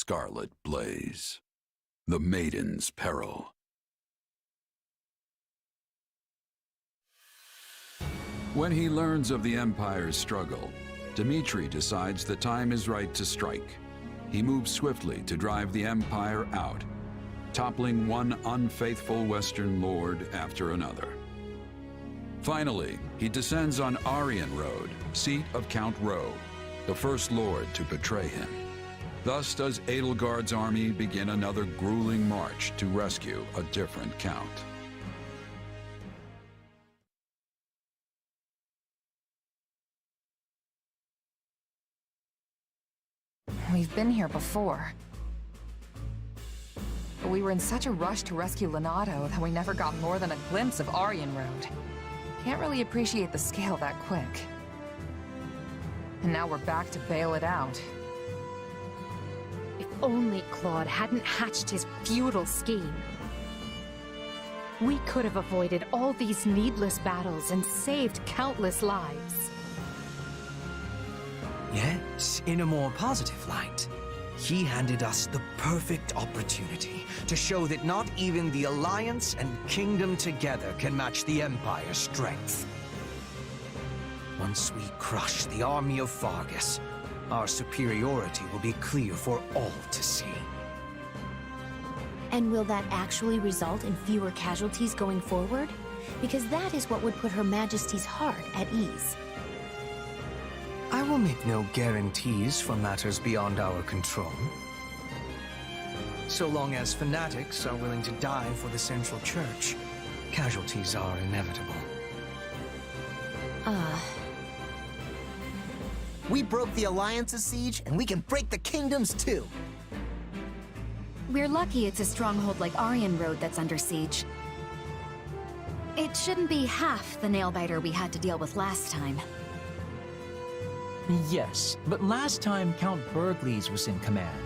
scarlet blaze. The Maiden's Peril. When he learns of the Empire's struggle, Dmitri decides the time is right to strike. He moves swiftly to drive the Empire out, toppling one unfaithful Western lord after another. Finally, he descends on Aryan Road, seat of Count Ro, the first lord to betray him. Thus does Edelgard's army begin another grueling march to rescue a different count. We've been here before. But we were in such a rush to rescue Leonardo that we never got more than a glimpse of Aryan Road. Can't really appreciate the scale that quick. And now we're back to bail it out. If only Claude hadn't hatched his futile scheme. We could have avoided all these needless battles and saved countless lives. Yes, in a more positive light. He handed us the perfect opportunity to show that not even the Alliance and Kingdom together can match the Empire's strength. Once we crush the army of Fargus, our superiority will be clear for all to see. And will that actually result in fewer casualties going forward? Because that is what would put Her Majesty's heart at ease. I will make no guarantees for matters beyond our control. So long as fanatics are willing to die for the Central Church, casualties are inevitable. We broke the Alliance's siege, and we can break the Kingdom's too. We're lucky it's a stronghold like Aryan Road that's under siege. It shouldn't be half the nail-biter we had to deal with last time. Yes, but last time Count Bergles was in command.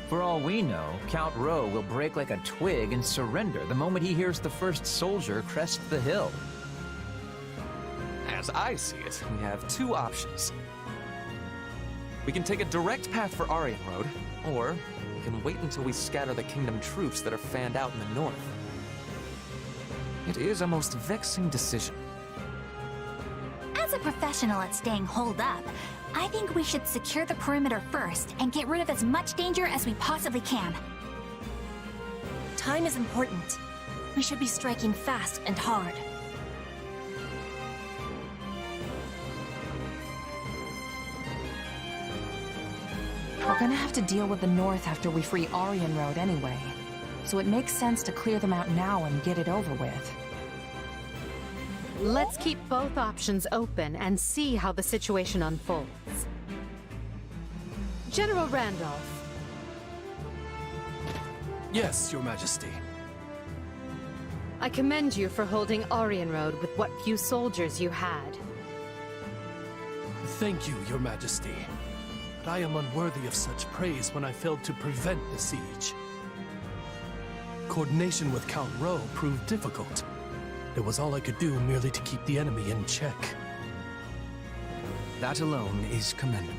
For all we know, Count Ro will break like a twig and surrender the moment he hears the first soldier crest the hill. As I see it, we have two options. We can take a direct path for Aryan Road, or we can wait until we scatter the Kingdom troops that are fanned out in the north. It is a most vexing decision. As a professional at staying holed up, I think we should secure the perimeter first and get rid of as much danger as we possibly can. Time is important. We should be striking fast and hard. We're gonna have to deal with the North after we free Aryan Road anyway. So it makes sense to clear them out now and get it over with. Let's keep both options open and see how the situation unfolds. General Randolph. Yes, Your Majesty. I commend you for holding Aryan Road with what few soldiers you had. Thank you, Your Majesty. But I am unworthy of such praise when I failed to prevent the siege. Coordination with Count Ro proved difficult. It was all I could do merely to keep the enemy in check. That alone is commendable.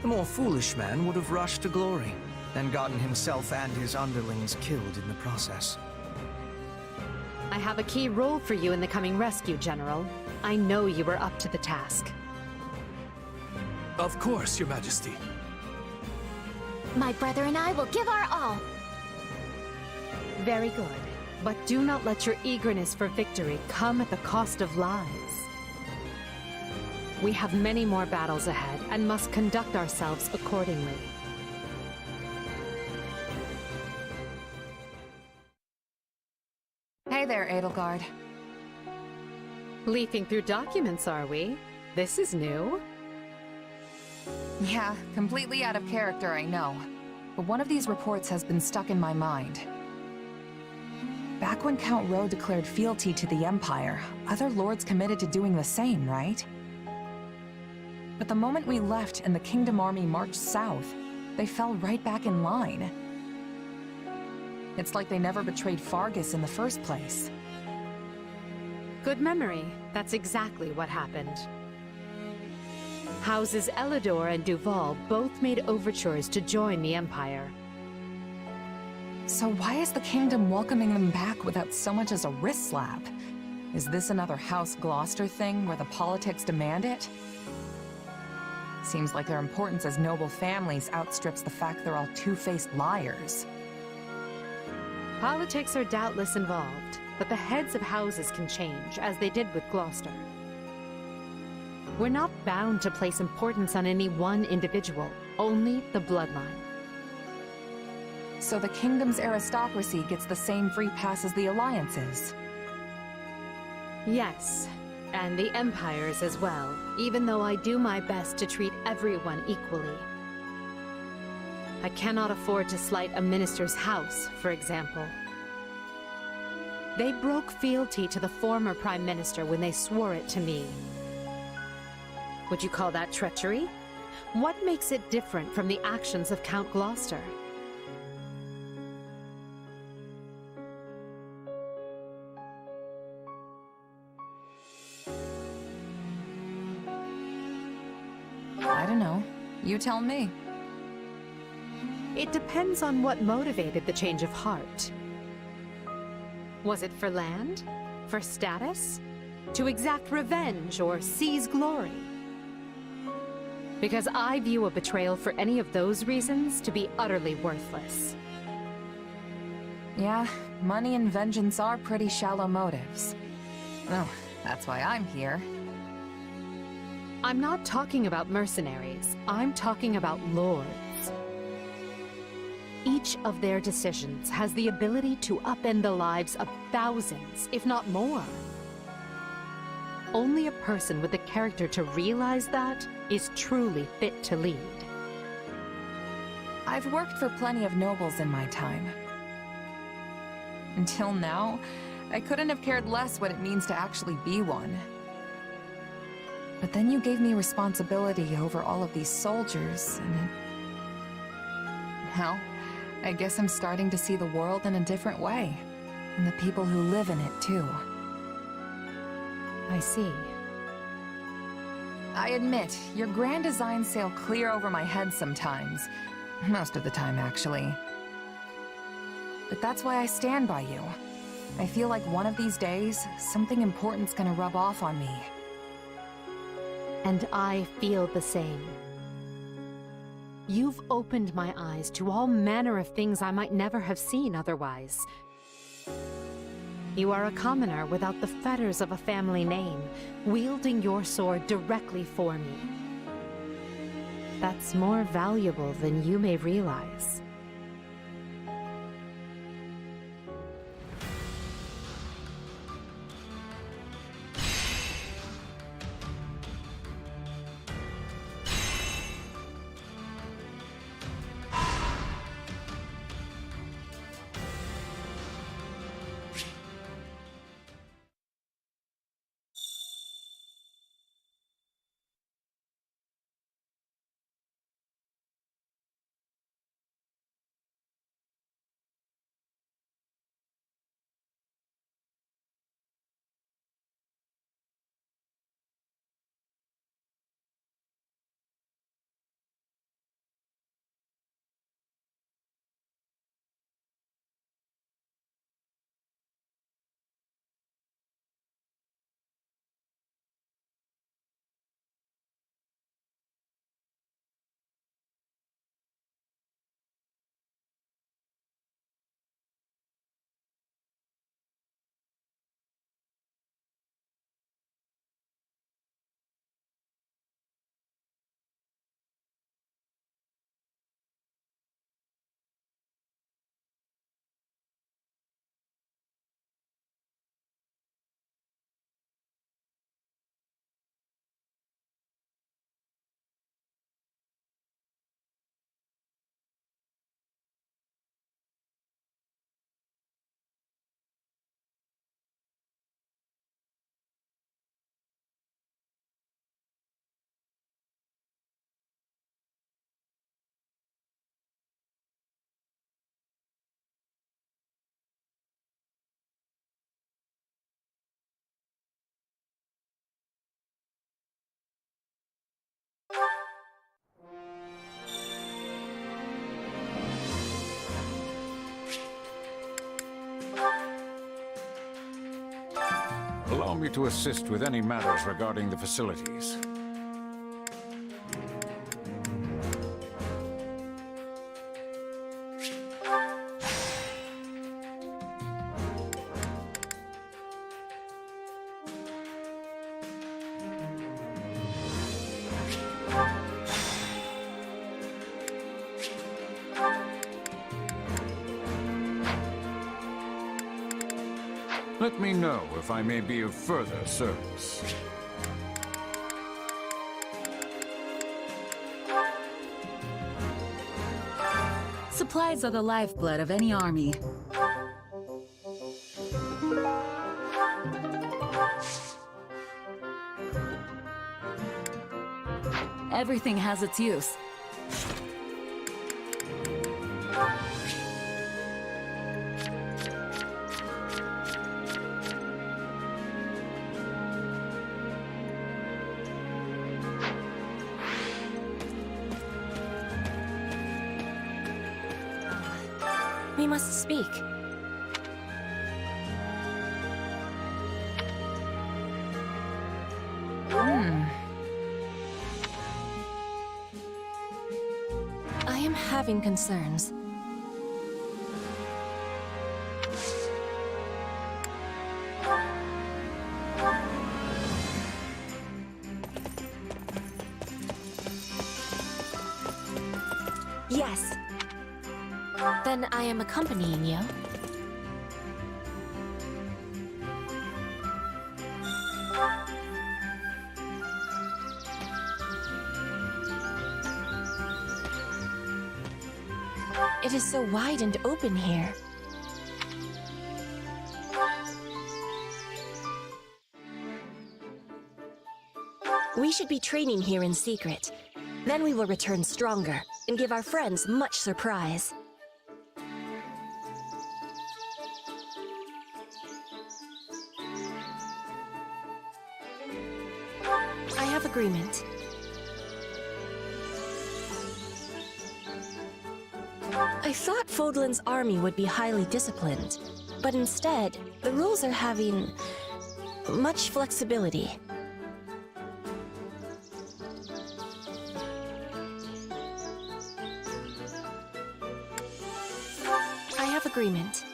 The more foolish man would have rushed to glory and gotten himself and his underlings killed in the process. I have a key role for you in the coming rescue, General. I know you are up to the task. Of course, Your Majesty. My brother and I will give our all. Very good. But do not let your eagerness for victory come at the cost of lives. We have many more battles ahead and must conduct ourselves accordingly. Hey there, Edelgard. Leafing through documents, are we? This is new. Yeah, completely out of character, I know. But one of these reports has been stuck in my mind. Back when Count Ro declared fealty to the Empire, other lords committed to doing the same, right? But the moment we left and the Kingdom army marched south, they fell right back in line. It's like they never betrayed Fargus in the first place. Good memory. That's exactly what happened. Houses Elidor and Duval both made overtures to join the Empire. So why is the kingdom welcoming them back without so much as a wrist slap? Is this another House Gloucester thing where the politics demand it? Seems like their importance as noble families outstrips the fact they're all two-faced liars. Politics are doubtless involved, but the heads of houses can change, as they did with Gloucester. We're not bound to place importance on any one individual, only the bloodline. So the kingdom's aristocracy gets the same free pass as the alliances. Yes, and the Empire's as well, even though I do my best to treat everyone equally. I cannot afford to slight a minister's house, for example. They broke fealty to the former Prime Minister when they swore it to me. Would you call that treachery? What makes it different from the actions of Count Gloucester? I don't know. You tell me. It depends on what motivated the change of heart. Was it for land? For status? To exact revenge or seize glory? Because I view a betrayal for any of those reasons to be utterly worthless. Yeah, money and vengeance are pretty shallow motives. Oh, that's why I'm here. I'm not talking about mercenaries. I'm talking about lords. Each of their decisions has the ability to upend the lives of thousands, if not more. Only a person with the character to realize that is truly fit to lead. I've worked for plenty of nobles in my time. Until now, I couldn't have cared less what it means to actually be one. But then you gave me responsibility over all of these soldiers, and it... Well, I guess I'm starting to see the world in a different way. And the people who live in it, too. I see. I admit, your grand designs sail clear over my head sometimes. Most of the time, actually. But that's why I stand by you. I feel like one of these days, something important's gonna rub off on me. And I feel the same. You've opened my eyes to all manner of things I might never have seen otherwise. You are a commoner without the fetters of a family name, wielding your sword directly for me. That's more valuable than you may realize. me to assist with any matters regarding the facilities. Let me know if I may be of further service. Supplies are the lifeblood of any army. Everything has its use. We must speak. I am having concerns. Yes. Then I am accompanying you. It is so wide and open here. We should be training here in secret. Then we will return stronger and give our friends much surprise. I have agreement. I thought Fodlan's army would be highly disciplined, but instead, the rules are having much flexibility. I have agreement.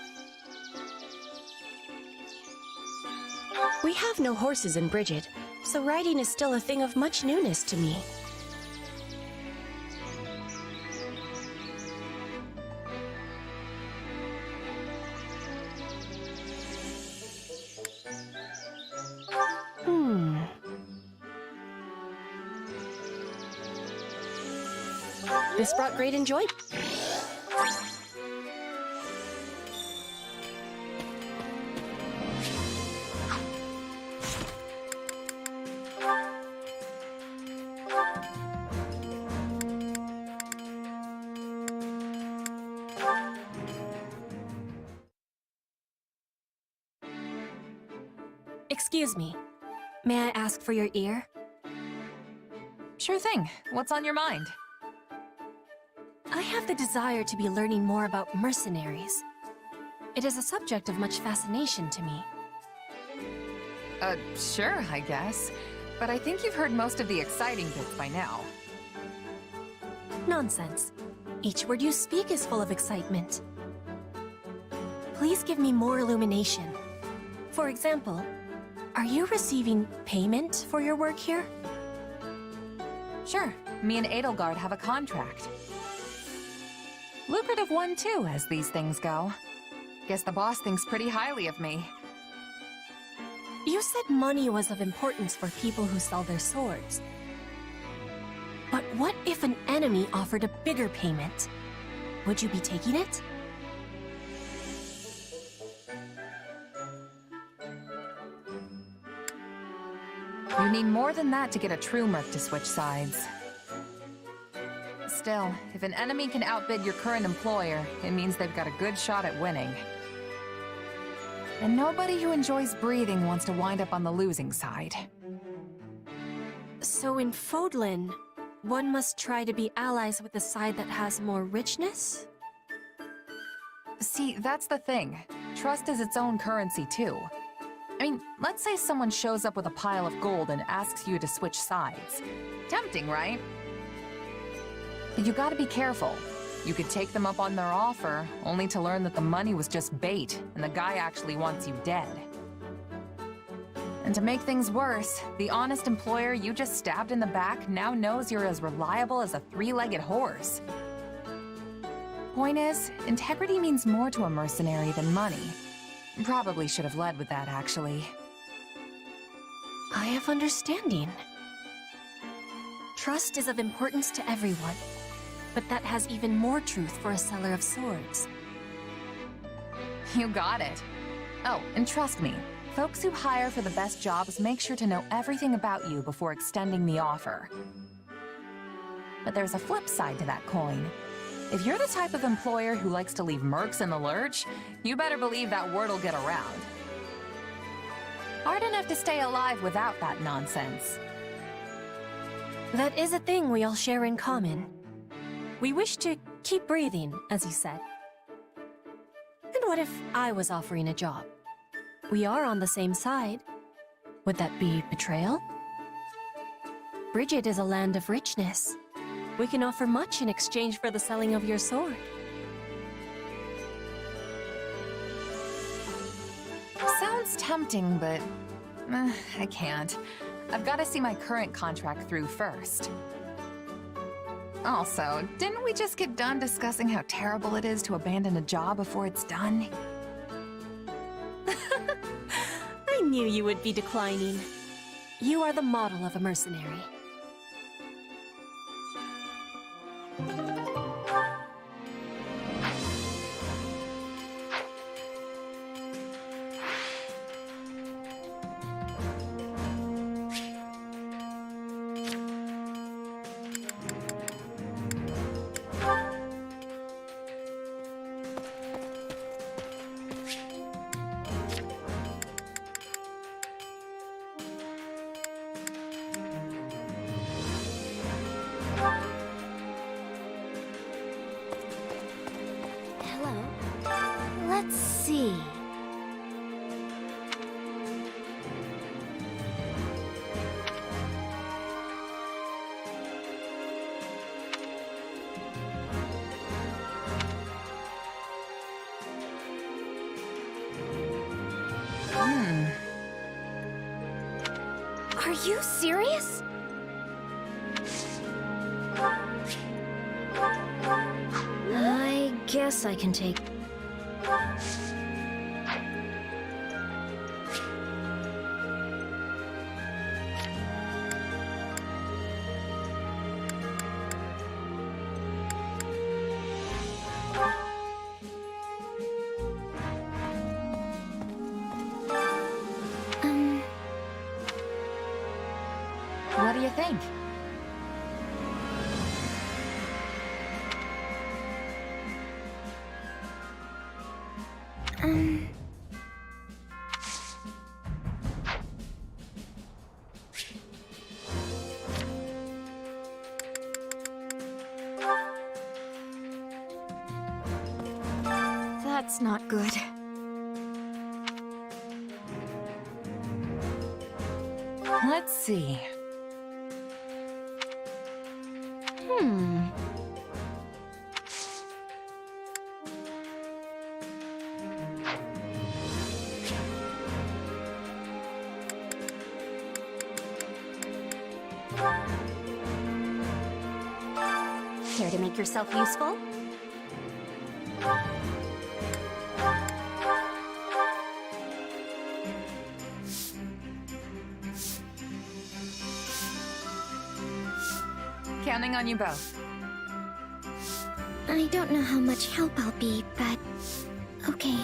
We have no horses in Bridget, so riding is still a thing of much newness to me. This brought great enjoyment. Excuse me. May I ask for your ear? Sure thing. What's on your mind? I have the desire to be learning more about mercenaries. It is a subject of much fascination to me. Sure, I guess. But I think you've heard most of the exciting bits by now. Nonsense. Each word you speak is full of excitement. Please give me more illumination. For example, are you receiving payment for your work here? Sure. Me and Edelgard have a contract. Lucrative one, too, as these things go. Guess the boss thinks pretty highly of me. You said money was of importance for people who sell their swords. But what if an enemy offered a bigger payment? Would you be taking it? You need more than that to get a true merc to switch sides. Still, if an enemy can outbid your current employer, it means they've got a good shot at winning. And nobody who enjoys breathing wants to wind up on the losing side. So in Fodlan, one must try to be allies with the side that has more richness? See, that's the thing. Trust is its own currency, too. I mean, let's say someone shows up with a pile of gold and asks you to switch sides. Tempting, right? But you gotta be careful. You could take them up on their offer, only to learn that the money was just bait, and the guy actually wants you dead. And to make things worse, the honest employer you just stabbed in the back now knows you're as reliable as a three-legged horse. Point is, integrity means more to a mercenary than money. Probably should have led with that, actually. I have understanding. Trust is of importance to everyone, but that has even more truth for a seller of swords. You got it. Oh, and trust me, folks who hire for the best jobs make sure to know everything about you before extending the offer. But there's a flip side to that coin. If you're the type of employer who likes to leave mercs in the lurch, you better believe that word'll get around. Hard enough to stay alive without that nonsense. That is a thing we all share in common. We wish to keep breathing, as you said. And what if I was offering a job? We are on the same side. Would that be betrayal? Bridget is a land of richness. We can offer much in exchange for the selling of your sword. Sounds tempting, but I can't. I've got to see my current contract through first. Also, didn't we just get done discussing how terrible it is to abandon a job before it's done? I knew you would be declining. You are the model of a mercenary. Hello? Let's see. Are you serious? I guess I can take... What do you think? That's not good. Let's see. Care to make yourself useful? Counting on you both. I don't know how much help I'll be, but... okay.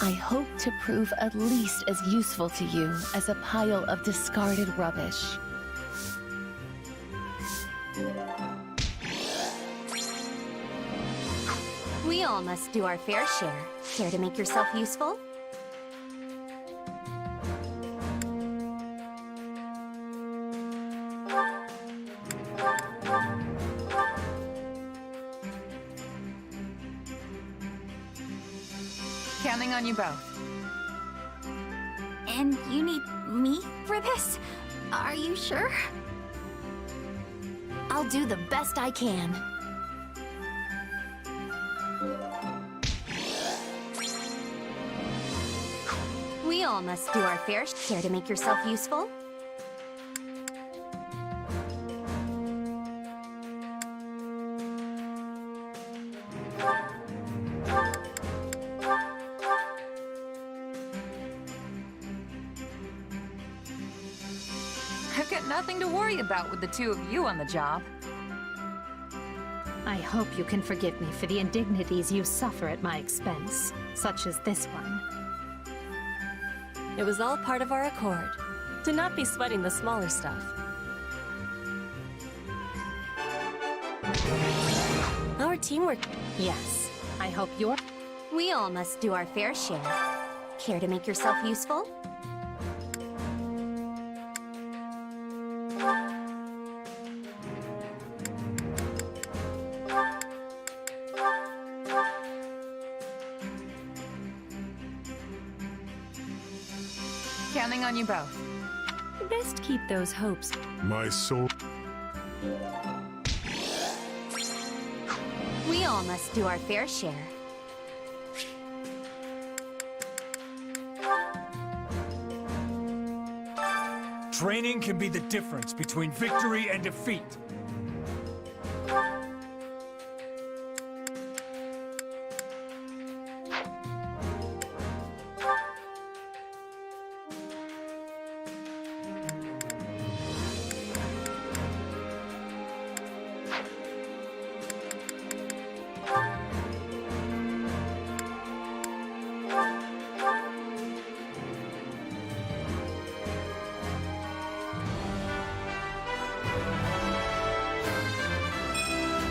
I hope to prove at least as useful to you as a pile of discarded rubbish. We all must do our fair share. Care to make yourself useful? Counting on you both. And you need me for this? Are you sure? I'll do the best I can. We all must do our fair share to make yourself useful. I've got nothing to worry about with the two of you on the job. I hope you can forgive me for the indignities you suffer at my expense, such as this one. It was all part of our accord, to not be sweating the smaller stuff. Our teamwork. Yes, I hope you're... We all must do our fair share. Care to make yourself useful? Counting on you both. Best keep those hopes. My soul. We all must do our fair share. Training can be the difference between victory and defeat.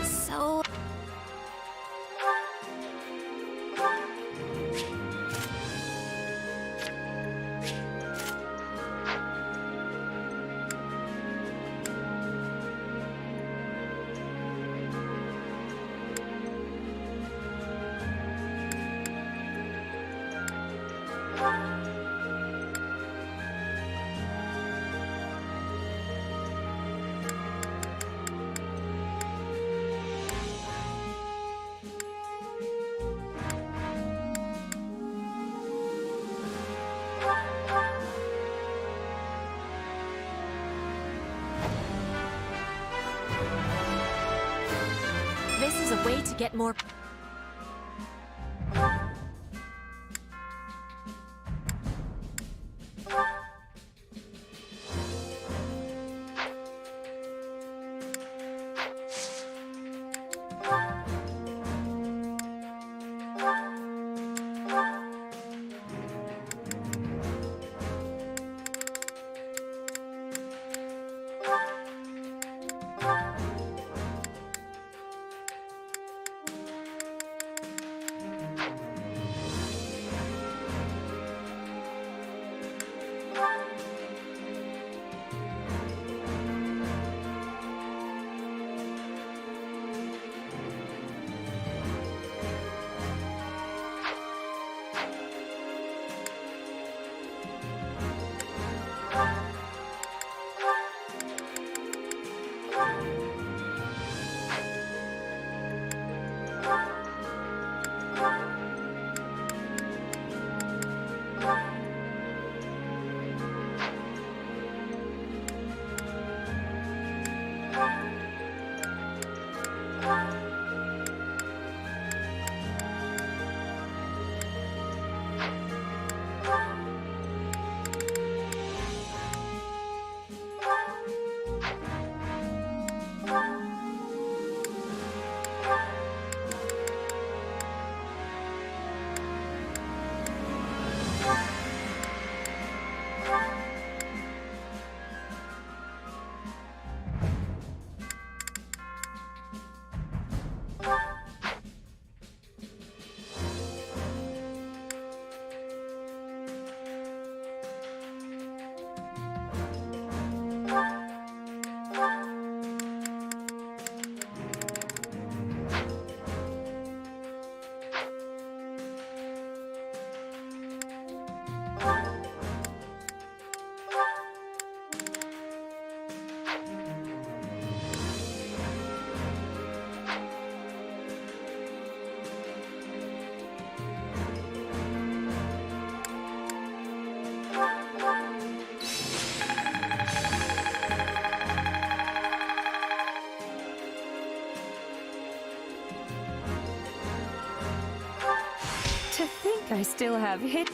So... This is a way to get more... To think I still have hit.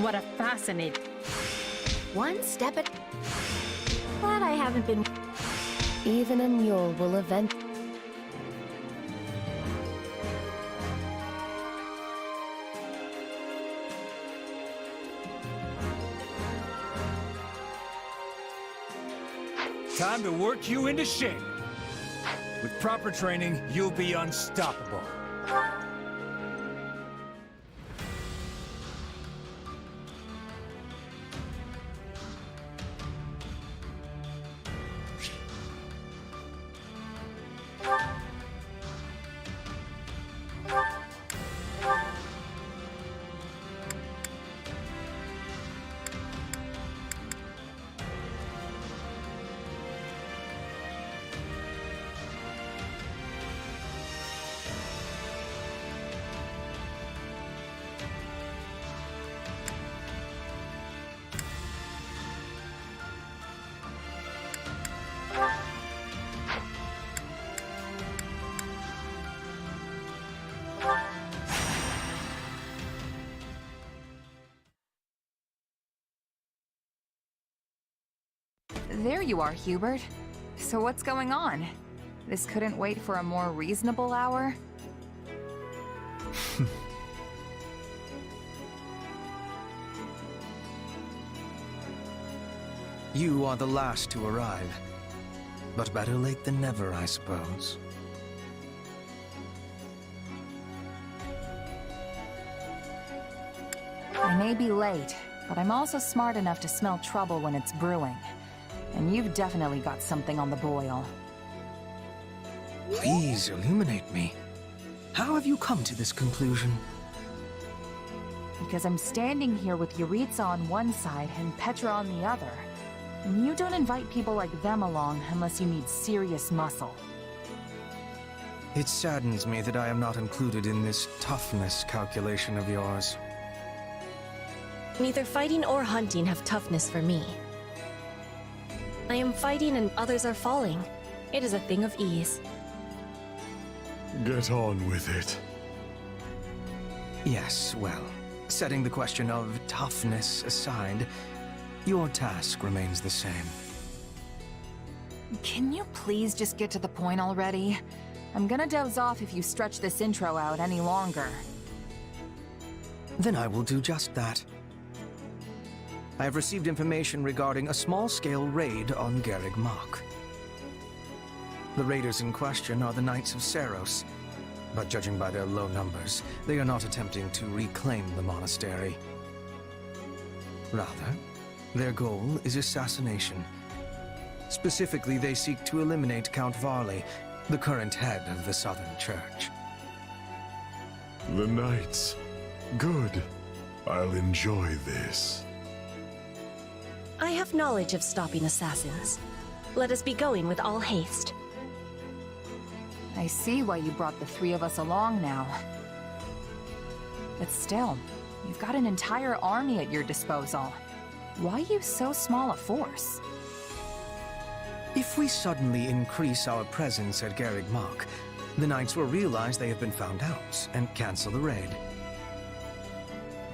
What a fascinating... One step at... Glad I haven't been... Even a mule will event... Time to work you into shape. With proper training, you'll be unstoppable. There you are, Hubert. So what's going on? This couldn't wait for a more reasonable hour? You are the last to arrive. But better late than never, I suppose. I may be late, but I'm also smart enough to smell trouble when it's brewing. And you've definitely got something on the boil. Please illuminate me. How have you come to this conclusion? Because I'm standing here with Yuritsa on one side and Petra on the other. And you don't invite people like them along unless you need serious muscle. It saddens me that I am not included in this toughness calculation of yours. Neither fighting or hunting have toughness for me. I am fighting and others are falling. It is a thing of ease. Get on with it. Yes, well, setting the question of toughness aside, your task remains the same. Can you please just get to the point already? I'm gonna doze off if you stretch this intro out any longer. Then I will do just that. I have received information regarding a small-scale raid on Garreg Mach. The raiders in question are the Knights of Seros, but judging by their low numbers, they are not attempting to reclaim the monastery. Rather, their goal is assassination. Specifically, they seek to eliminate Count Varley, the current head of the Southern Church. The Knights. Good. I'll enjoy this. I have knowledge of stopping assassins. Let us be going with all haste. I see why you brought the three of us along now. But still, you've got an entire army at your disposal. Why use so small a force? If we suddenly increase our presence at Garreg Mach, The Knights will realize they have been found out and cancel the raid.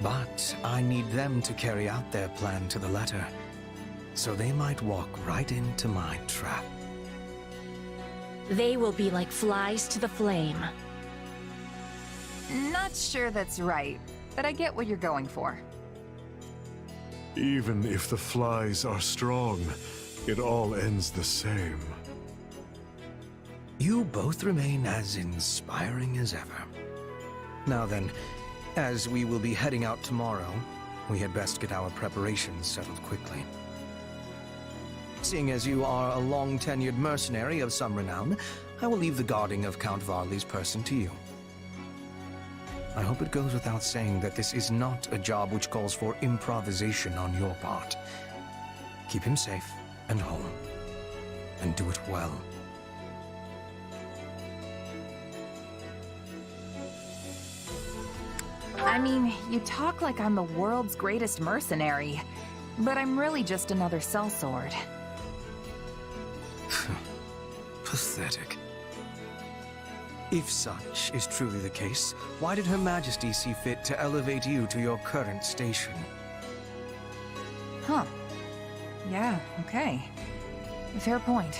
But I need them to carry out their plan to the letter, so they might walk right into my trap. They will be like flies to the flame. Not sure that's right, but I get what you're going for. Even if the flies are strong, it all ends the same. You both remain as inspiring as ever. Now then, as we will be heading out tomorrow, we had best get our preparations settled quickly. Seeing as you are a long-tenured mercenary of some renown, I will leave the guarding of Count Varley's person to you. I hope it goes without saying that this is not a job which calls for improvisation on your part. Keep him safe and whole, and do it well. I mean, you talk like I'm the world's greatest mercenary, but I'm really just another sellsword. Pathetic. If such is truly the case, why did Her Majesty see fit to elevate you to your current station? Huh. Yeah, okay. Fair point.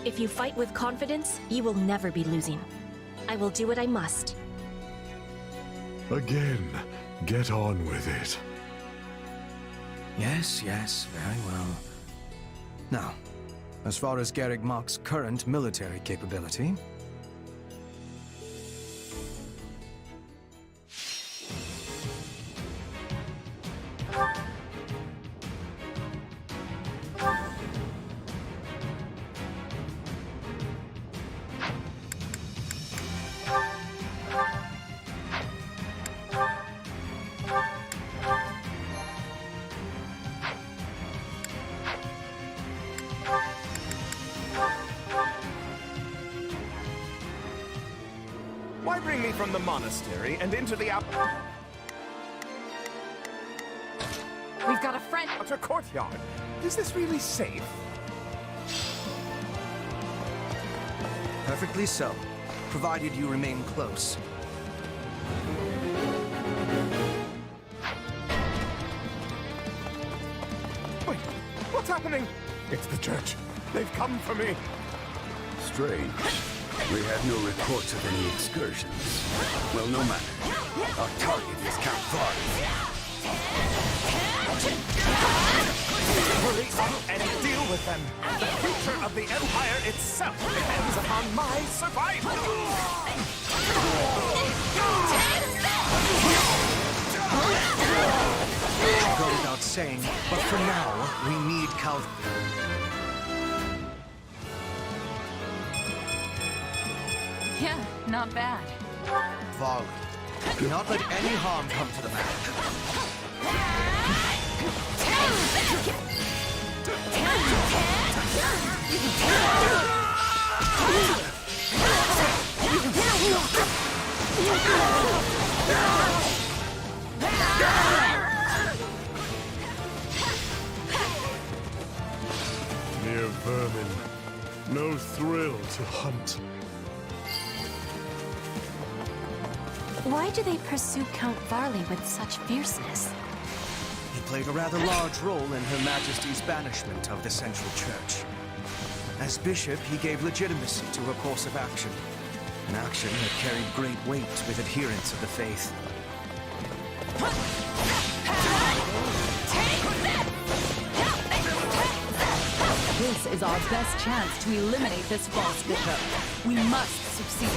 If you fight with confidence, you will never be losing. I will do what I must. Again, get on with it. Yes, very well. Now, as far as Garreg Mach's current military capability, Why bring me from the monastery and into the We've got a friend. outer courtyard? Is this really safe? perfectly so, provided you remain close. Wait, what's happening? It's the church. They've come for me. Strange. We had no reports of any excursions. Well, no matter. Our target is Count Varley. Hurry up and deal with them. The future of the Empire itself depends upon my survival. It should go without saying, but for now, we need Count... Yeah, not bad. Varley. Do not let any harm come to the man. Mere vermin. No thrill to hunt. Why do they pursue Count Varley with such fierceness? He played a rather large role in Her Majesty's banishment of the Central Church. As bishop, he gave legitimacy to her course of action, an action that carried great weight with adherents of the faith. This is our best chance to eliminate this false bishop. We must succeed.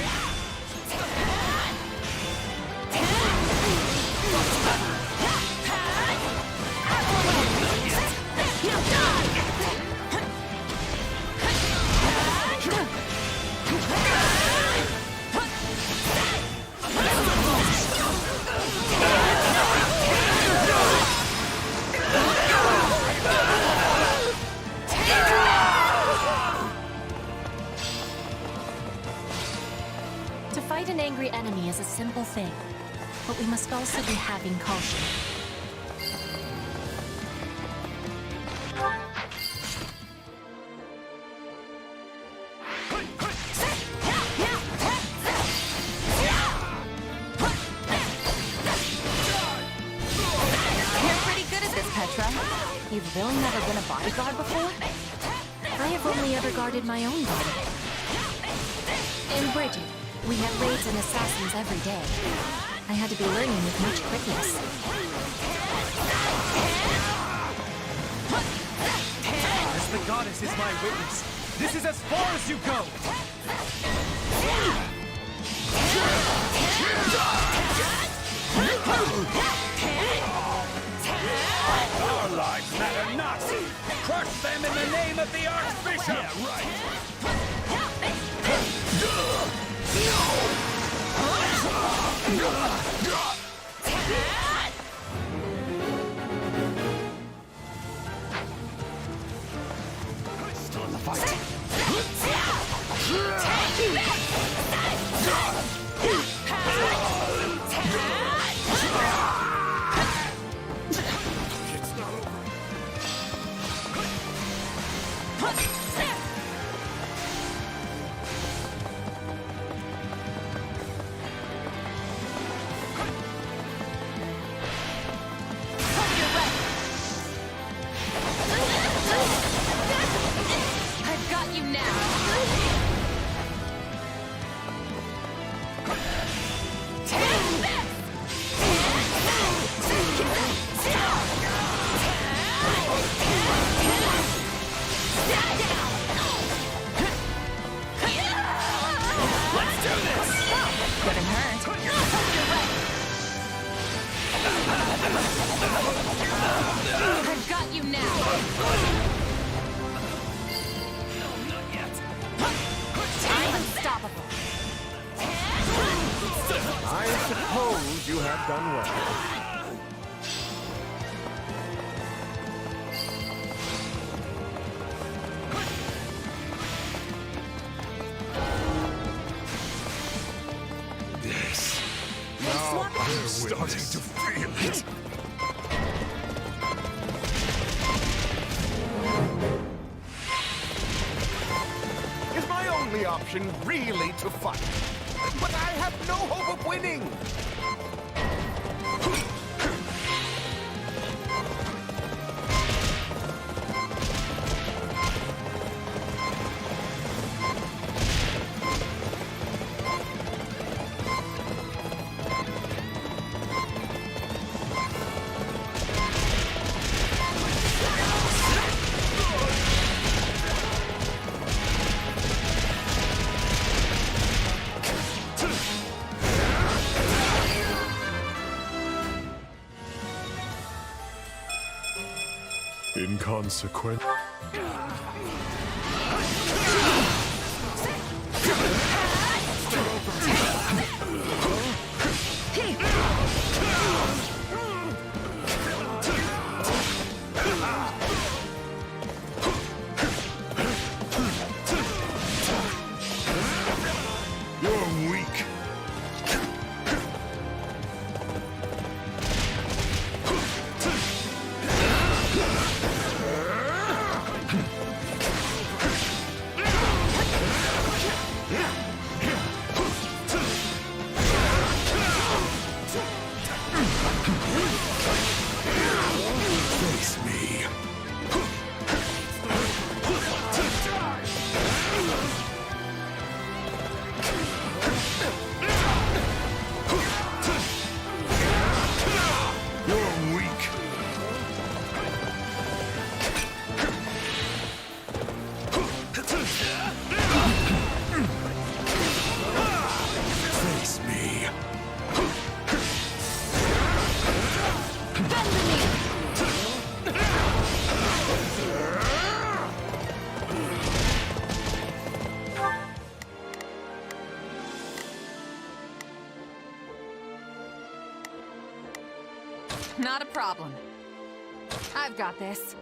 To fight an angry enemy is a simple thing, but we must also be having caution. really never been a bodyguard before? I have only ever guarded my own body. In Bridget, we had raids and assassins every day. I had to be learning with much quickness. As the goddess is my witness, this is as far as you go! Our lives matter not! Crush them in the name of the Archbishop! Yeah, right! Start the fight! I've got you now! Let's do this! Couldn't hurt. I've got you now! I'm unstoppable. I suppose you have done well. Yes. Now I'm starting to feel it. Is my only option really to fight? But I have no hope of winning! Inconsequent. You're weak. Face me. You're weak. Face me. Not a problem. I've got this.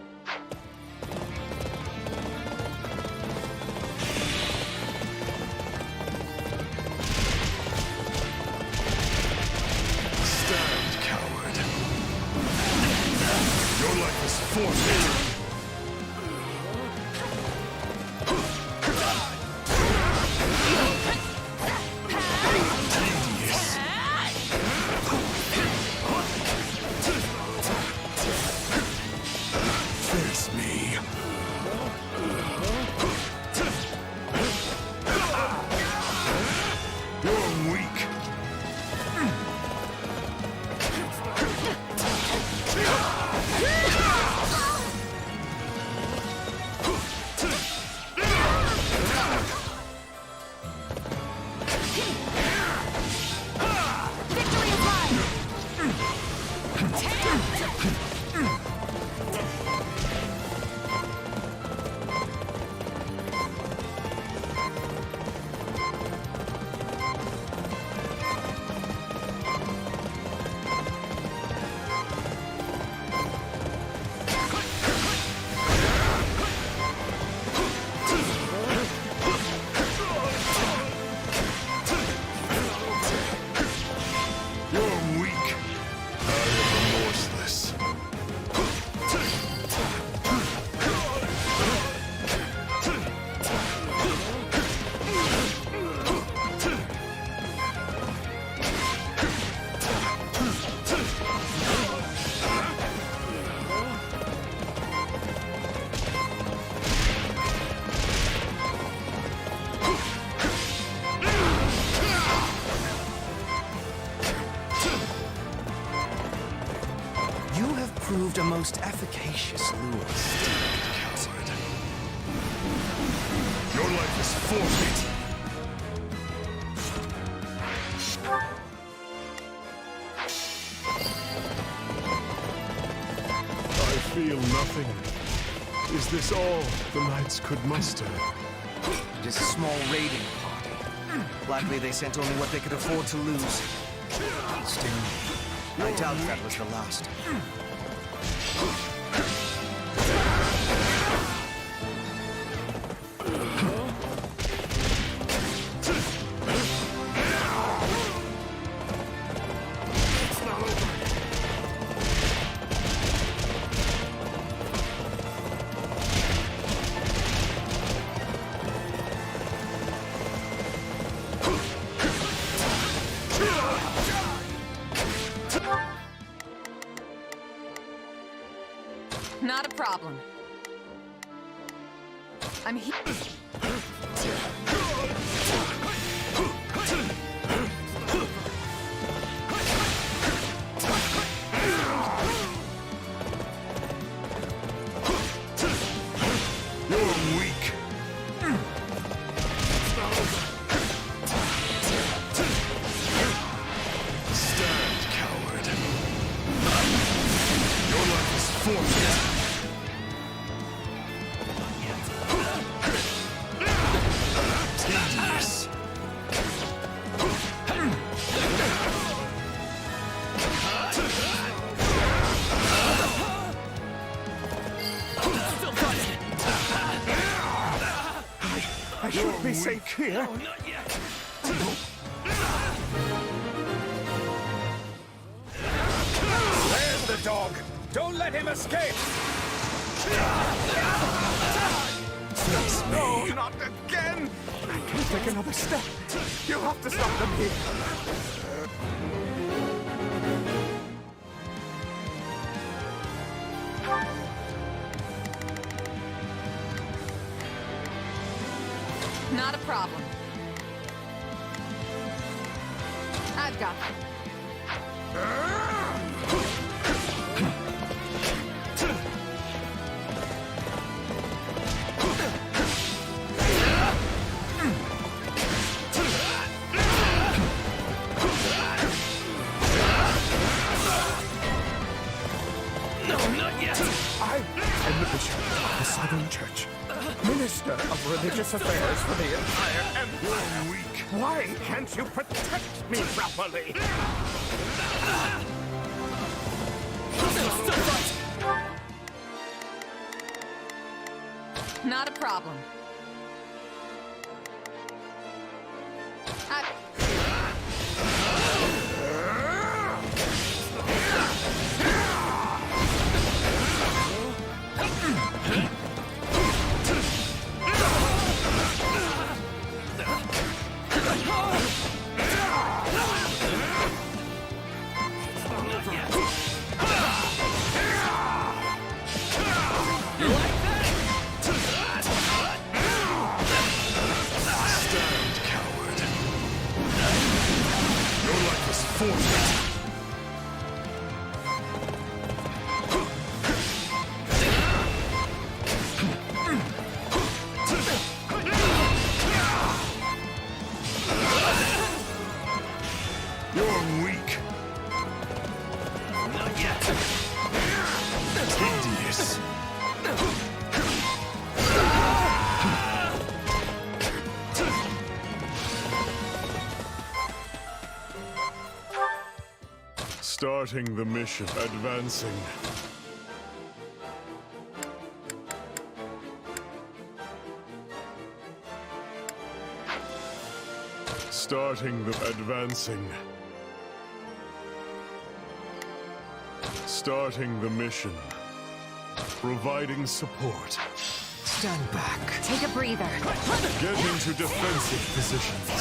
Stand, coward. Your life is forfeit. Tedious. most efficacious lure still, coward. Your life is forfeit. I feel nothing. Is this all the knights could muster? It is a small raiding party. Likely they sent only what they could afford to lose. Still, I doubt that was the last. Not a problem. I'm here. You're weak. Stand, coward. Your life is forfeit. Tedious. I should be safe here. No, not yet. There's the dog. Don't let him escape. No, not again! I can't take another step. You have to stop them here. Not a problem. I've got it. No, not yet. I am the bishop of the Southern Church, Minister of Religious Affairs for the entire Empire. Why can't you protect me properly? Not a problem. You're weak. Not yet. Tedious. Starting the mission. Advancing. Starting the advancing. Starting the mission. Providing support. Stand back. Take a breather. Get into defensive positions.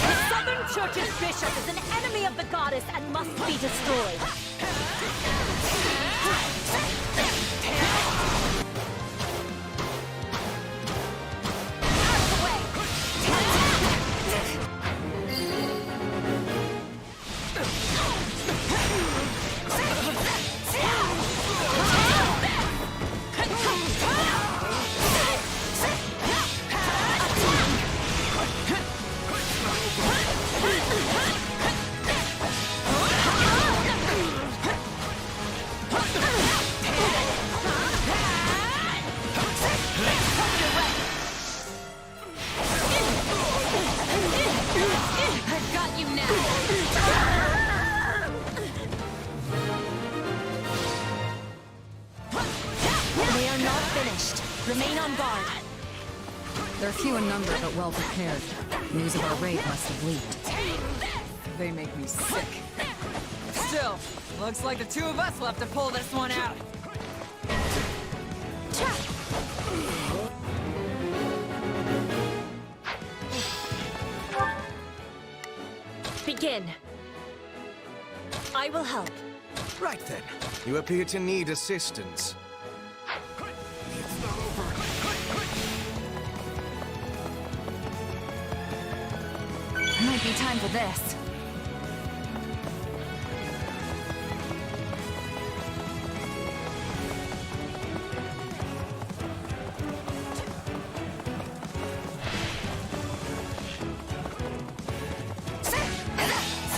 The Southern Church's bishop is an enemy of the goddess and must be destroyed. I've got you now! They are not finished. Remain on guard. They're few in number, but well prepared. News of our raid must have leaked. They make me sick. Still, looks like the two of us will have to pull this one out. Begin. I will help. Right then. You appear to need assistance. Might be time for this.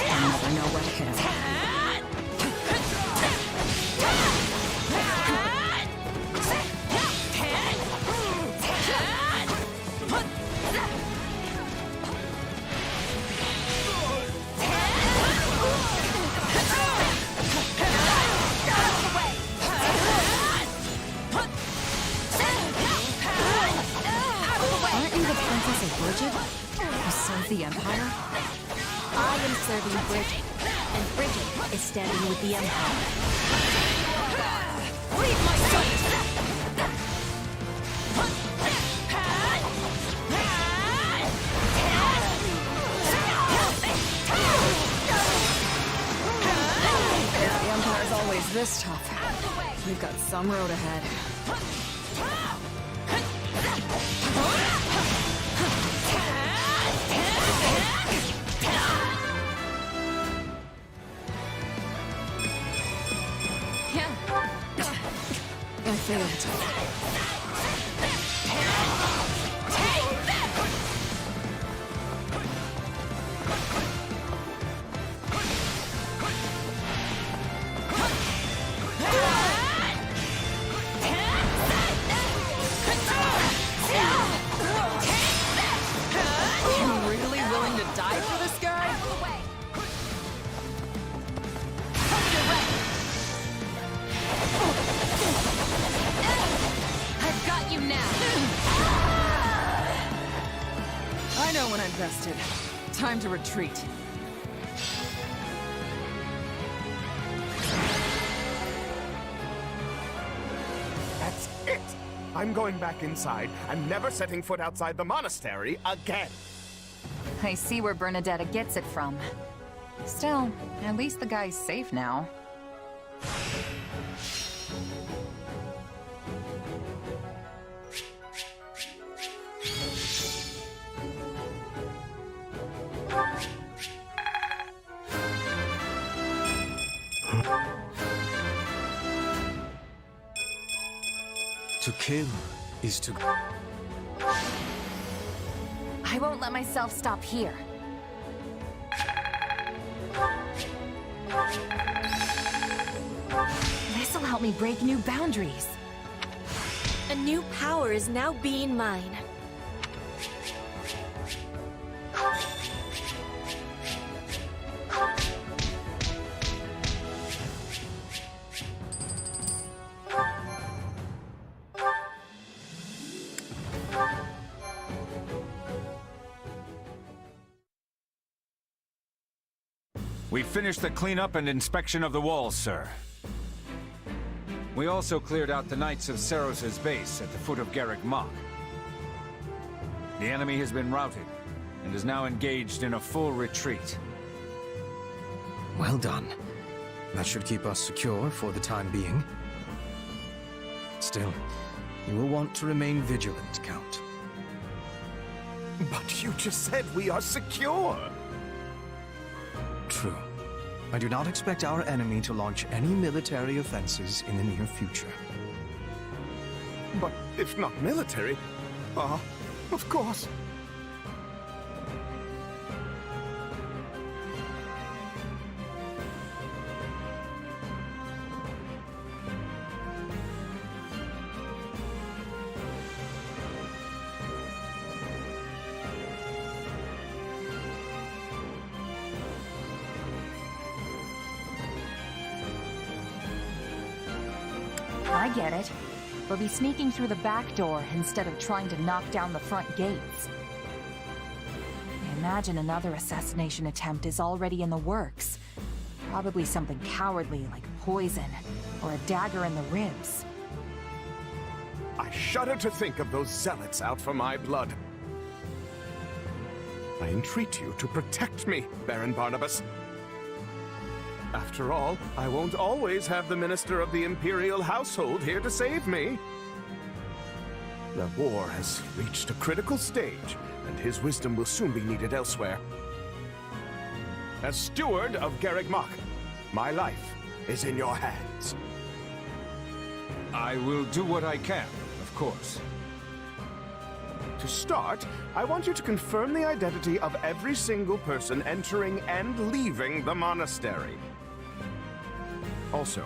I'll never know what hit him. Aren't you the Princess of Bridget, who served the Empire? I am serving Bridget, and Bridget is standing with the Empire. Leave my sight! If the Empire's always this tough, we've got some road ahead. I failed. You really willing to die for this guy? I've got you now! I know when I'm bested. Time to retreat. That's it! I'm going back inside and never setting foot outside the monastery again. I see where Bernadetta gets it from. Still, at least the guy's safe now. To kill is to... I won't let myself stop here. This'll help me break new boundaries. A new power is now being mine. We finished the cleanup and inspection of the walls, sir. We also cleared out the Knights of Seros' base at the foot of Garrick Mach. The enemy has been routed, and is now engaged in a full retreat. Well done. That should keep us secure for the time being. Still, you will want to remain vigilant, Count. But you just said we are secure! True. I do not expect our enemy to launch any military offenses in the near future. But if not military, of course. I get it. We'll be sneaking through the back door instead of trying to knock down the front gates. I imagine another assassination attempt is already in the works. Probably something cowardly like poison, or a dagger in the ribs. I shudder to think of those zealots out for my blood. I entreat you to protect me, Baron Barnabas. After all, I won't always have the Minister of the Imperial Household here to save me. The war has reached a critical stage, and his wisdom will soon be needed elsewhere. As steward of Garrick Mach, my life is in your hands. I will do what I can, of course. To start, I want you to confirm the identity of every single person entering and leaving the monastery. Also,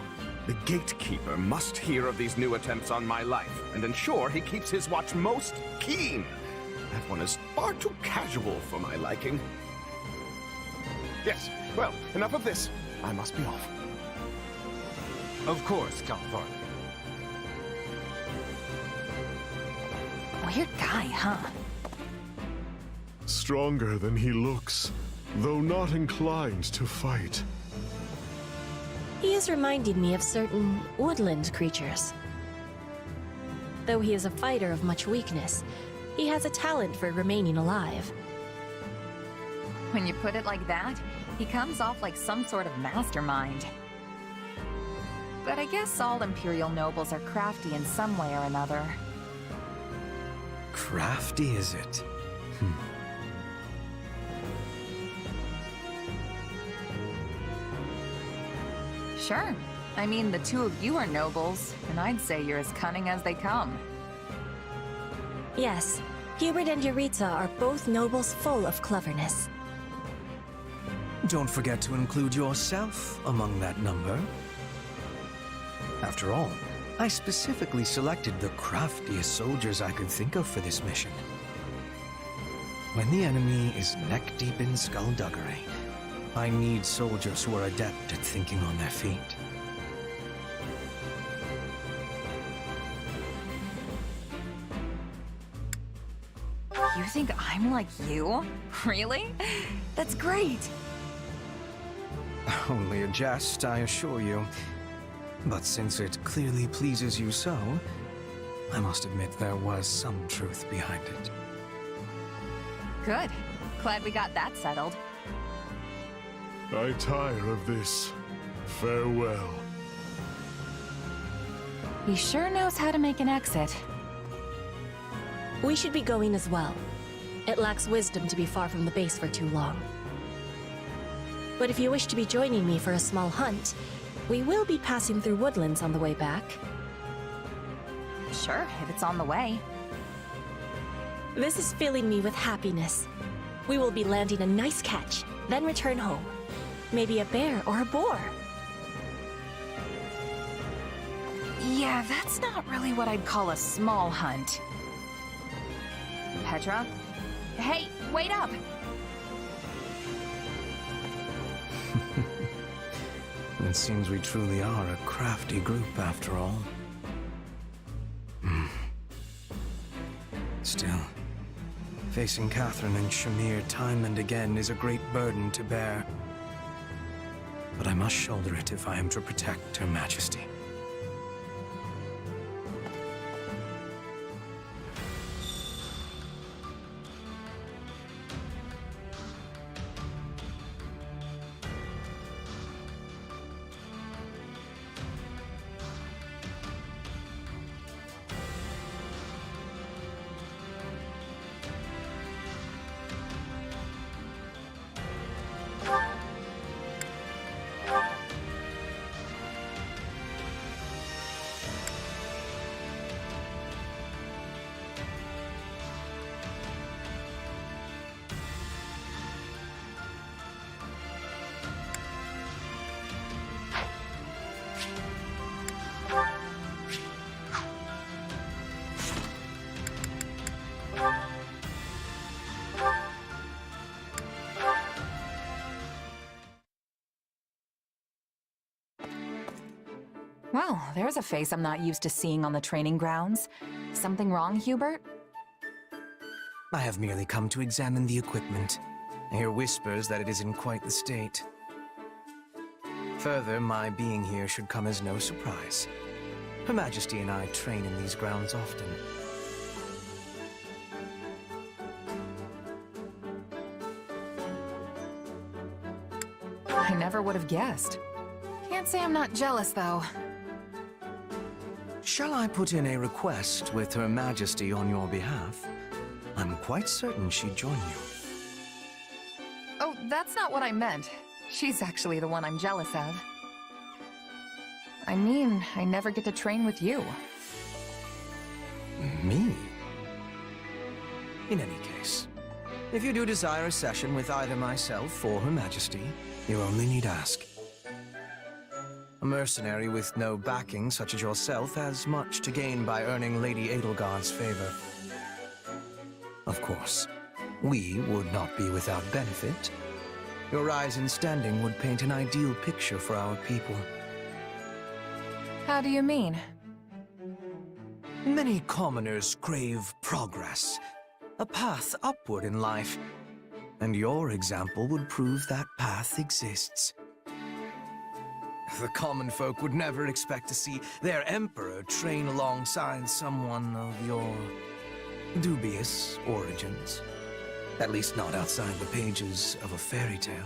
the gatekeeper must hear of these new attempts on my life and ensure he keeps his watch most keen. That one is far too casual for my liking. Yes, well, enough of this. I must be off. Of course, Count Varley. Weird guy, huh? Stronger than he looks, though not inclined to fight. He is reminding me of certain woodland creatures. Though he is a fighter of much weakness, he has a talent for remaining alive. When you put it like that, he comes off like some sort of mastermind. But I guess all Imperial nobles are crafty in some way or another. Crafty, is it? Sure. I mean, the two of you are nobles, and I'd say you're as cunning as they come. Yes, Hubert and Yuritsa are both nobles full of cleverness. Don't forget to include yourself among that number. After all, I specifically selected the craftiest soldiers I could think of for this mission. When the enemy is neck-deep in skullduggery, I need soldiers who are adept at thinking on their feet. You think I'm like you? Really? That's great! Only a jest, I assure you. But since it clearly pleases you so, I must admit there was some truth behind it. Good. Glad we got that settled. I tire of this. Farewell. He sure knows how to make an exit. We should be going as well. It lacks wisdom to be far from the base for too long. But if you wish to be joining me for a small hunt, we will be passing through woodlands on the way back. Sure, if it's on the way. This is filling me with happiness. We will be landing a nice catch, then return home. Maybe a bear or a boar. Yeah, that's not really what I'd call a small hunt. Petra? Hey, wait up! It seems we truly are a crafty group after all. Still, facing Catherine and Shamir time and again is a great burden to bear. But I must shoulder it if I am to protect Her Majesty. Well, there's a face I'm not used to seeing on the training grounds. Something wrong, Hubert? I have merely come to examine the equipment. I hear whispers that it is in quite the state. Further, my being here should come as no surprise. Her Majesty and I train in these grounds often. I never would have guessed. Can't say I'm not jealous, though. Shall I put in a request with Her Majesty on your behalf? I'm quite certain she'd join you. Oh, that's not what I meant. She's actually the one I'm jealous of. I mean, I never get to train with you. Me? In any case, if you do desire a session with either myself or Her Majesty, you only need ask. A mercenary with no backing such as yourself has much to gain by earning Lady Edelgard's favor. Of course, we would not be without benefit. Your rise in standing would paint an ideal picture for our people. How do you mean? Many commoners crave progress, a path upward in life, and your example would prove that path exists. The common folk would never expect to see their emperor train alongside someone of your dubious origins. At least not outside the pages of a fairy tale.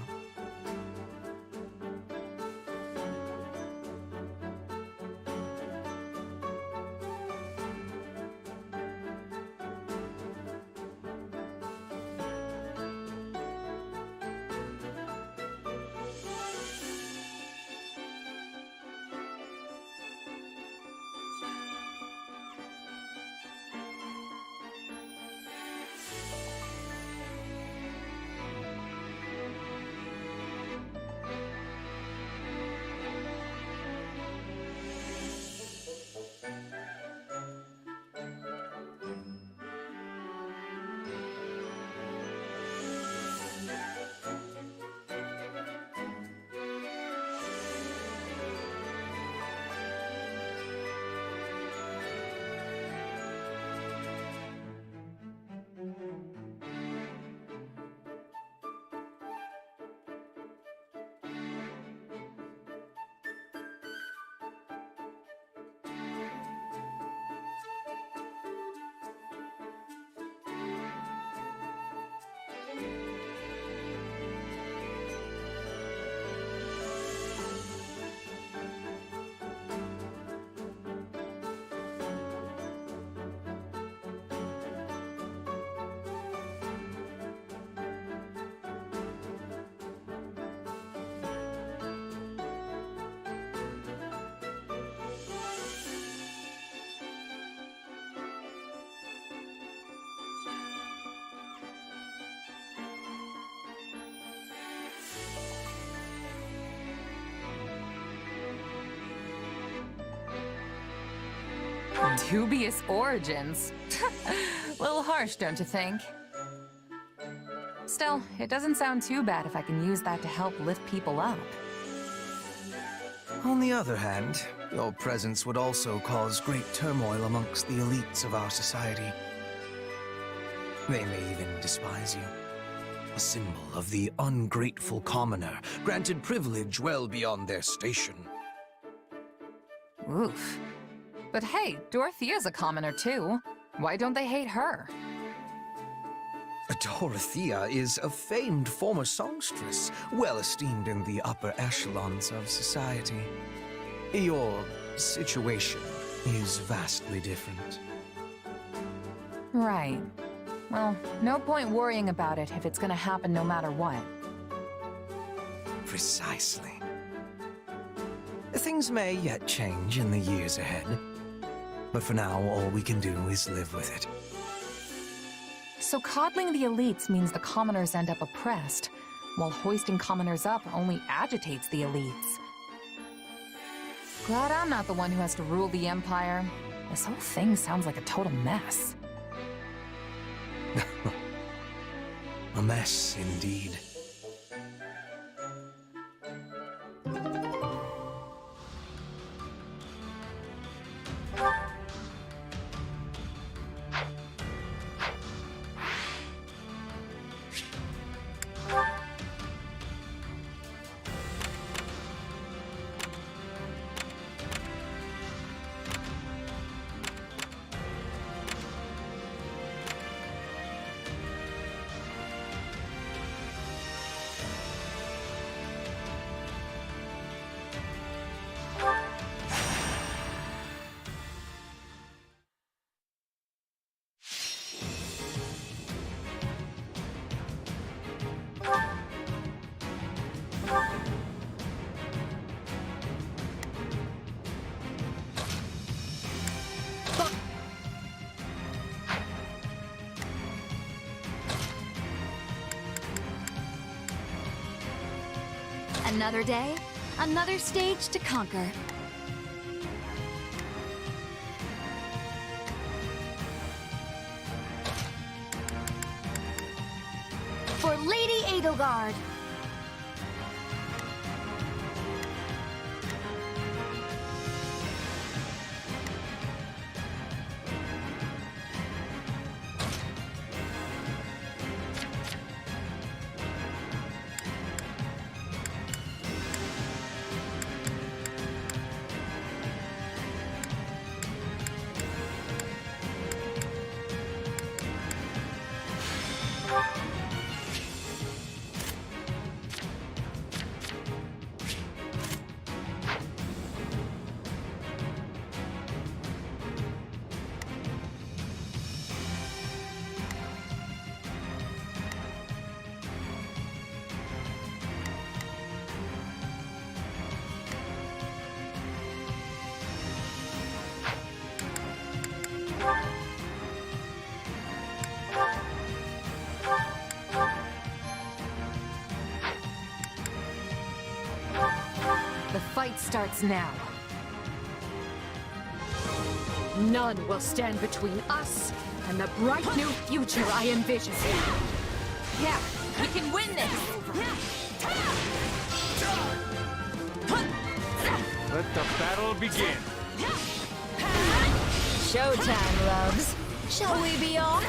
Dubious origins. Little harsh, don't you think? Still, it doesn't sound too bad if I can use that to help lift people up. On the other hand, your presence would also cause great turmoil amongst the elites of our society. They may even despise you. A symbol of the ungrateful commoner, granted privilege well beyond their station. Oof. But hey, Dorothea's a commoner too. Why don't they hate her? Dorothea is a famed former songstress, well esteemed in the upper echelons of society. Your situation is vastly different. Right. Well, no point worrying about it if it's gonna happen no matter what. Precisely. Things may yet change in the years ahead. But for now, all we can do is live with it. So coddling the elites means the commoners end up oppressed, while hoisting commoners up only agitates the elites. Glad I'm not the one who has to rule the Empire. This whole thing sounds like a total mess. A mess, indeed. Another day, another stage to conquer. For Lady Edelgard. The fight starts now. None will stand between us and the bright new future I envision. Yeah, we can win this! Let the battle begin. Showtime, loves. Shall we be off?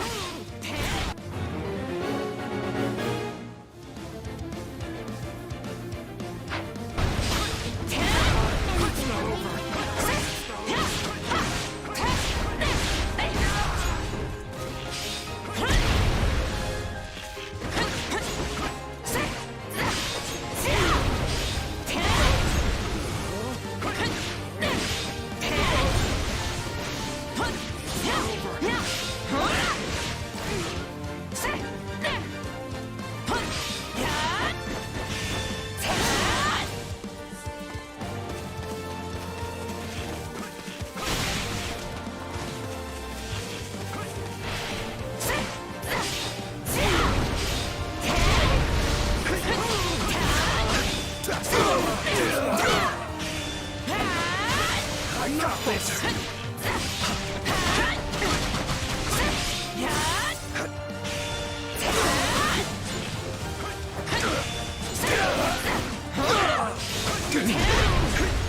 I got this!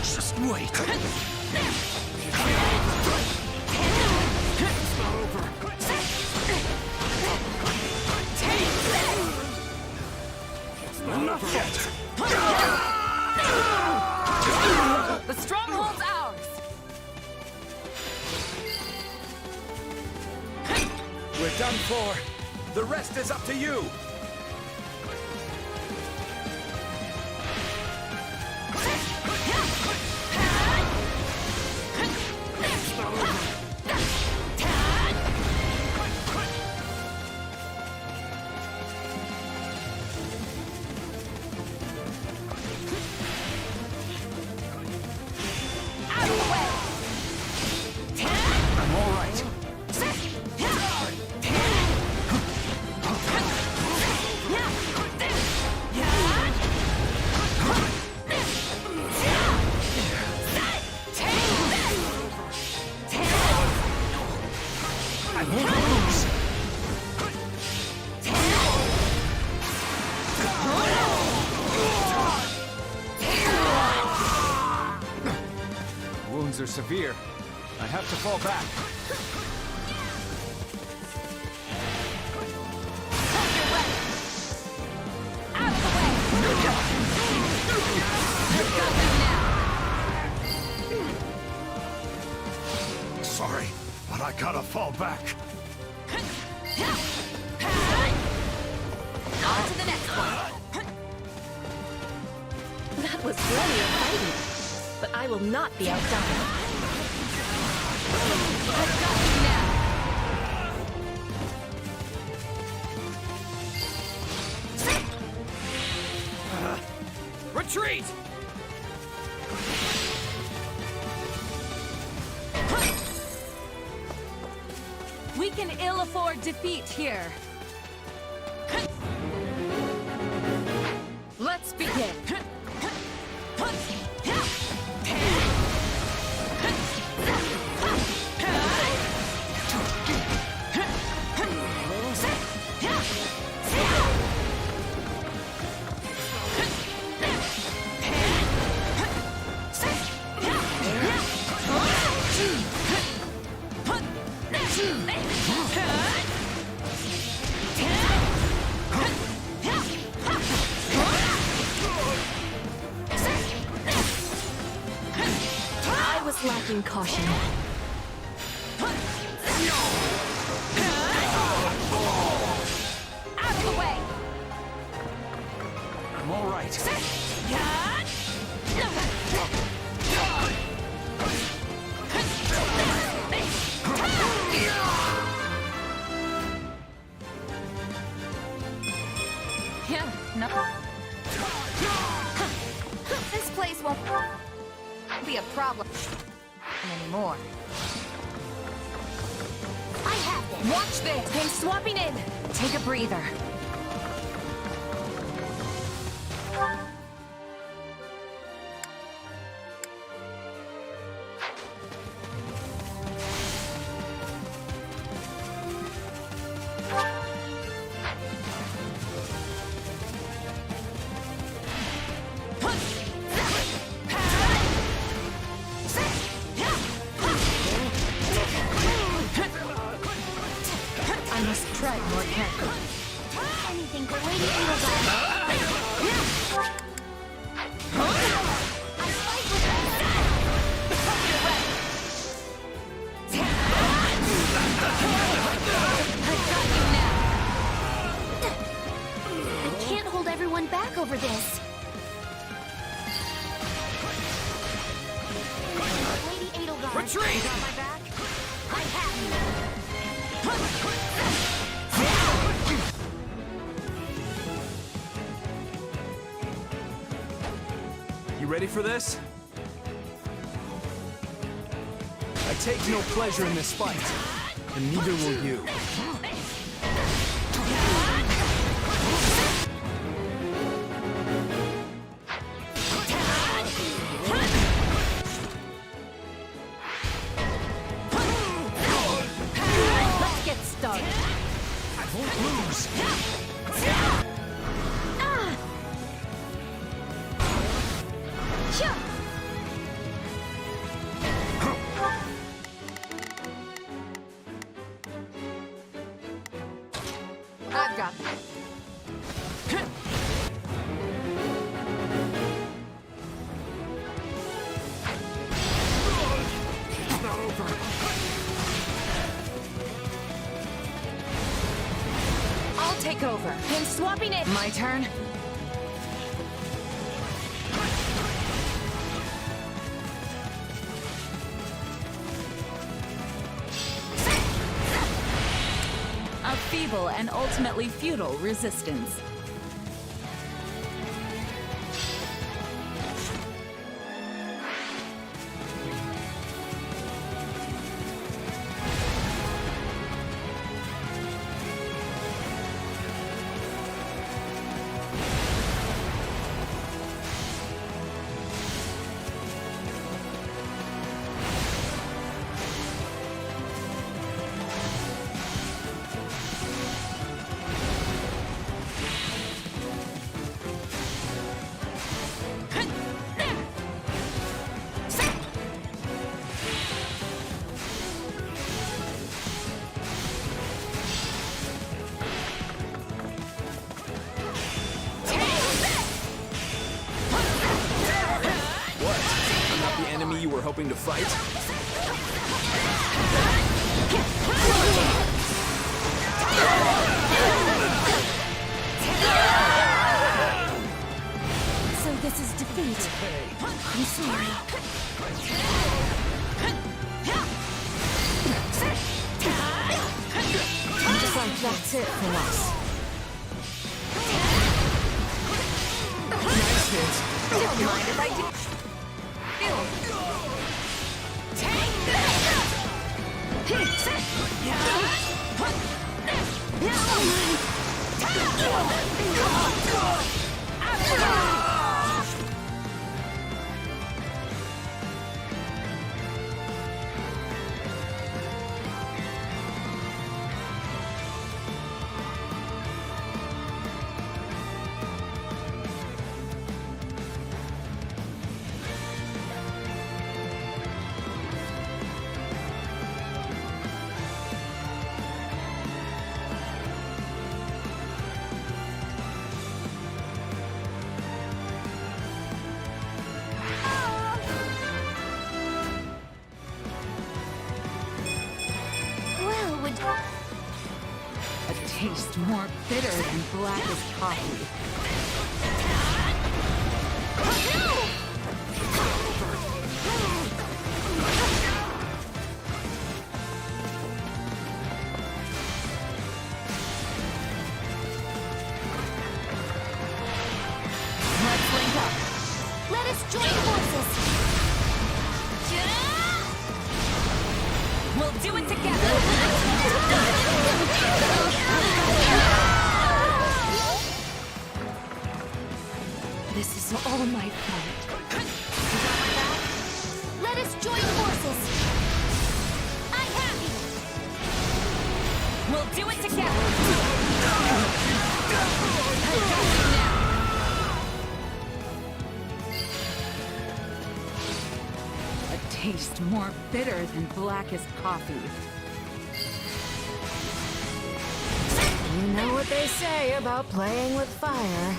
Just wait. It's not over. It's not yet. The stronghold's ours! We're done for. The rest is up to you. I'm all right. I won't lose. Wounds are severe. I have to fall back. Sorry, but I gotta fall back. On to the next one. That was brilliant fighting, but I will not be outdone. I've got you now. Retreat! We can ill afford defeat here. Let's begin. just lacking caution. Out of the way! I'm all right. Yeah, no. This place won't be a problem anymore. I have this. Watch this! Hey, swapping in! Take a breather. I must tread more carefully. Anything for Lady Eagle's I can't hold everyone back over this. Lady Edelgard. Retreat! Got my back? I have You ready for this? I take no pleasure in this fight, and neither will you. Let's get started. I won't lose. I've got this. It's not over. I'll take over. And swapping it. My turn. A feeble and ultimately futile resistance. You were hoping to fight? So this is defeat. I'm sorry. Looks like that's it for us. Nice hit. Don't mind if I do. taste more bitter than blackest coffee. Let's link up. Let us join forces. We'll do it together! This is all my fault. Let us join forces. I'm happy. We'll do it together! A taste more bitter than blackest coffee. You know what they say about playing with fire.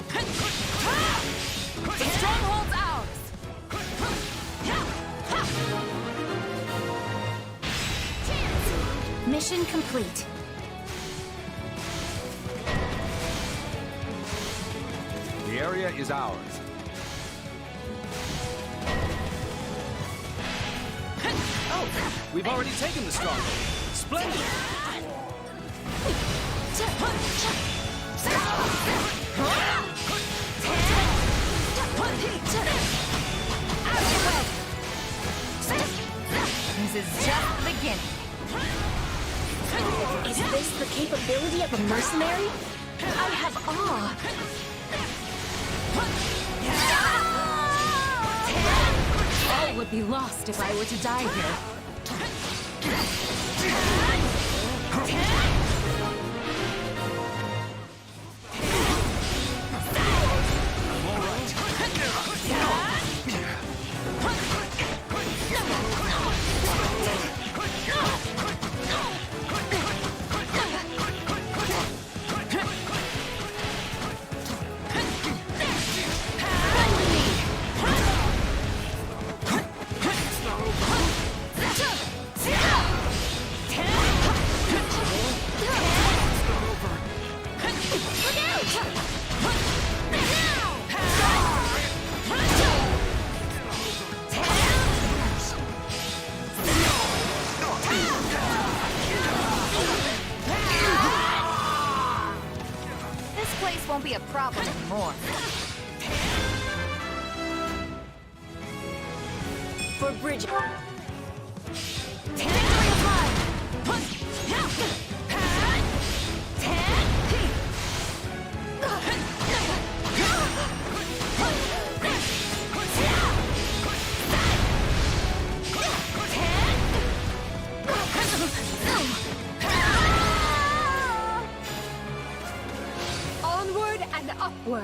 The stronghold's ours! Mission complete. The area is ours. Oh, we've already taken the stronghold. Splendid! This is just the beginning. Is this the capability of a mercenary? I have awe. All would be lost if I were to die here. This place won't be a problem anymore. For Bridget. Onward and upward.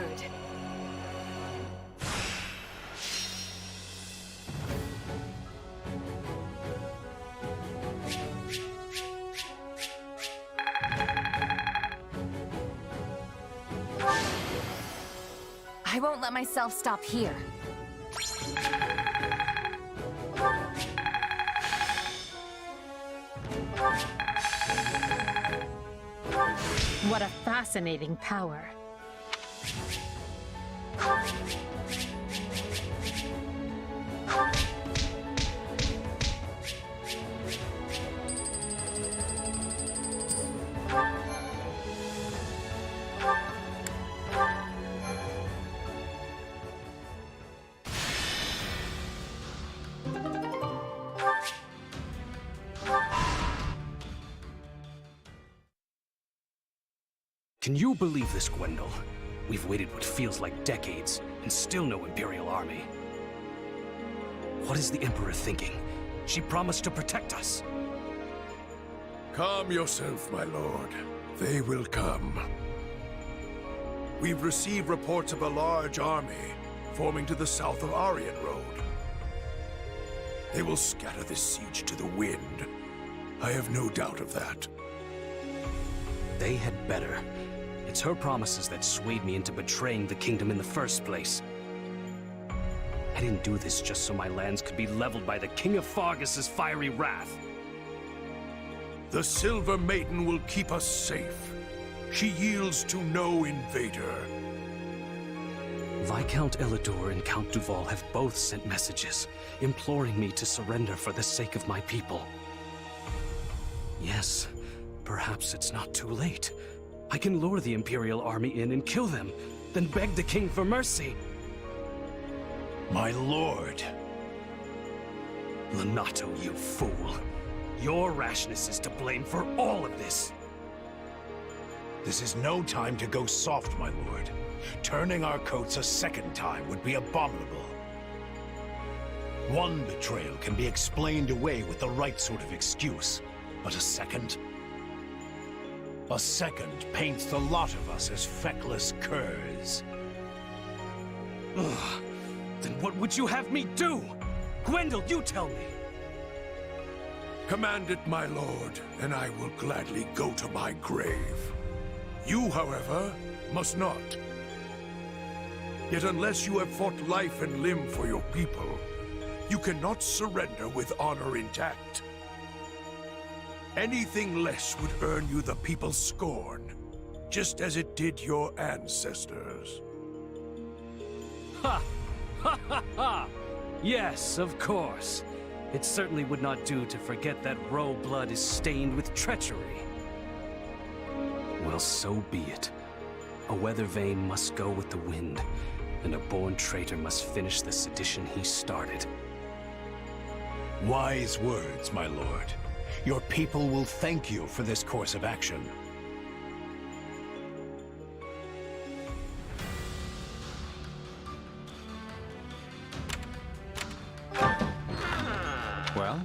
I won't let myself stop here. What a fascinating power. Can you believe this, Gwendol? We've waited what feels like decades, and still no Imperial army. What is the Emperor thinking? She promised to protect us. Calm yourself, my lord. They will come. We've received reports of a large army forming to the south of Aryan Road. They will scatter this siege to the wind. I have no doubt of that. They had better. It's her promises that swayed me into betraying the kingdom in the first place. I didn't do this just so my lands could be leveled by the King of Fargus' fiery wrath. The Silver Maiden will keep us safe. She yields to no invader. Viscount Elidor and Count Duval have both sent messages, imploring me to surrender for the sake of my people. Yes, perhaps it's not too late. I can lure the Imperial army in and kill them, then beg the king for mercy. My lord. Lonato, you fool. Your rashness is to blame for all of this. This is no time to go soft, my lord. Turning our coats a second time would be abominable. One betrayal can be explained away with the right sort of excuse, but a second? A second paints the lot of us as feckless curs. Ugh. Then what would you have me do? Gwendol, you tell me! Command it, my lord, and I will gladly go to my grave. You, however, must not. Yet unless you have fought life and limb for your people, you cannot surrender with honor intact. Anything less would earn you the people's scorn, just as it did your ancestors. Ha! Ha ha ha! Yes, of course. It certainly would not do to forget that Roe blood is stained with treachery. Well, so be it. A weather vane must go with the wind, and a born traitor must finish the sedition he started. Wise words, my lord. Your people will thank you for this course of action. Well,